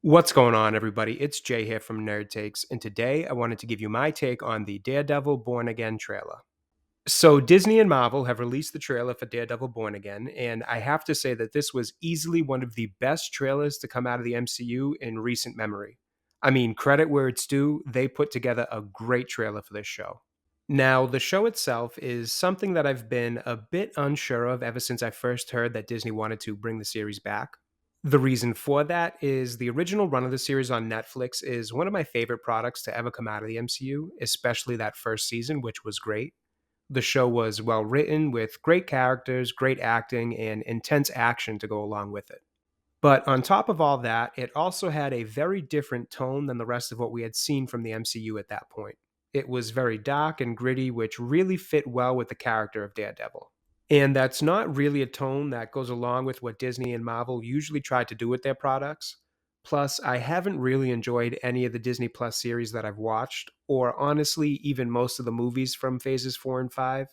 What's going on, everybody? It's Jay here from Nerd Takes, and today I wanted to give you my take on the Daredevil Born Again trailer. So, Disney and Marvel have released the trailer for Daredevil Born Again, and I have to say that this was easily one of the best trailers to come out of the MCU in recent memory. I mean, credit where it's due, they put together a great trailer for this show. Now, the show itself is something that I've been a bit unsure of ever since I first heard that Disney wanted to bring the series back. The reason for that is the original run of the series on Netflix is one of my favorite products to ever come out of the MCU, especially that first season, which was great. The show was well written with great characters, great acting, and intense action to go along with it. But on top of all that, it also had a very different tone than the rest of what we had seen from the MCU at that point. It was very dark and gritty, which really fit well with the character of Daredevil. And that's not really a tone that goes along with what Disney and Marvel usually try to do with their products. Plus, I haven't really enjoyed any of the Disney Plus series that I've watched, or honestly, even most of the movies from phases 4 and 5.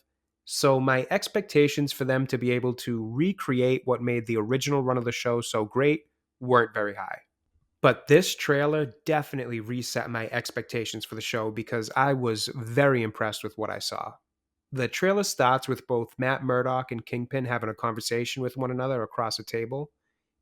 So, my expectations for them to be able to recreate what made the original run of the show so great weren't very high. But this trailer definitely reset my expectations for the show because I was very impressed with what I saw. The trailer starts with both Matt Murdock and Kingpin having a conversation with one another across a table,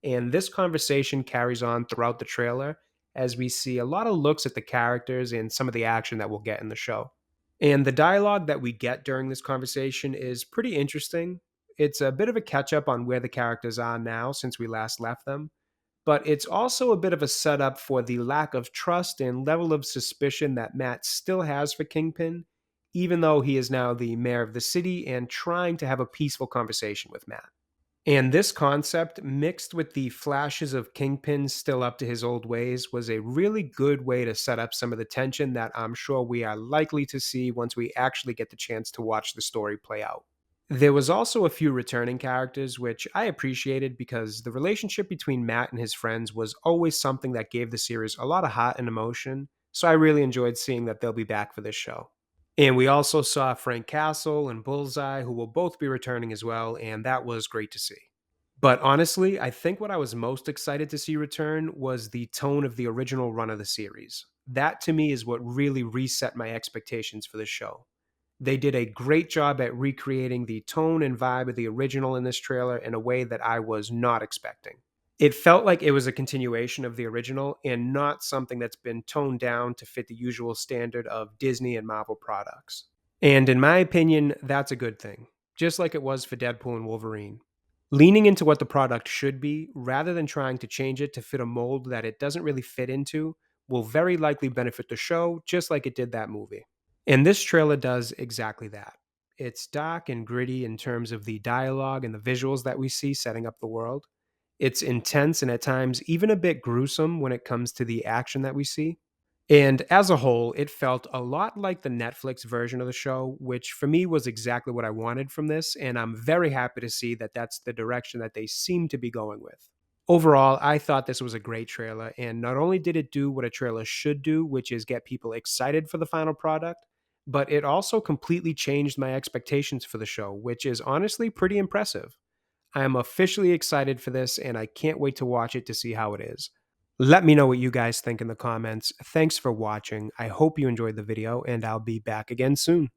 and this conversation carries on throughout the trailer as we see a lot of looks at the characters and some of the action that we'll get in the show. And the dialogue that we get during this conversation is pretty interesting. It's a bit of a catch up on where the characters are now since we last left them, but it's also a bit of a setup for the lack of trust and level of suspicion that Matt still has for Kingpin, even though he is now the mayor of the city and trying to have a peaceful conversation with Matt. And this concept, mixed with the flashes of Kingpin still up to his old ways, was a really good way to set up some of the tension that I'm sure we are likely to see once we actually get the chance to watch the story play out. There was also a few returning characters, which I appreciated because the relationship between Matt and his friends was always something that gave the series a lot of heart and emotion, so I really enjoyed seeing that they'll be back for this show. And we also saw Frank Castle and Bullseye, who will both be returning as well, and that was great to see. But honestly, I think what I was most excited to see return was the tone of the original run of the series. That to me is what really reset my expectations for the show. They did a great job at recreating the tone and vibe of the original in this trailer in a way that I was not expecting. It felt like it was a continuation of the original and not something that's been toned down to fit the usual standard of Disney and Marvel products. And in my opinion, that's a good thing, just like it was for Deadpool and Wolverine. Leaning into what the product should be, rather than trying to change it to fit a mold that it doesn't really fit into, will very likely benefit the show, just like it did that movie. And this trailer does exactly that. It's dark and gritty in terms of the dialogue and the visuals that we see setting up the world. It's intense and at times even a bit gruesome when it comes to the action that we see. And as a whole, it felt a lot like the Netflix version of the show, which for me was exactly what I wanted from this. And I'm very happy to see that that's the direction that they seem to be going with. Overall, I thought this was a great trailer. And not only did it do what a trailer should do, which is get people excited for the final product, but it also completely changed my expectations for the show, which is honestly pretty impressive. I am officially excited for this, and I can't wait to watch it to see how it is. Let me know what you guys think in the comments. Thanks for watching. I hope you enjoyed the video, and I'll be back again soon.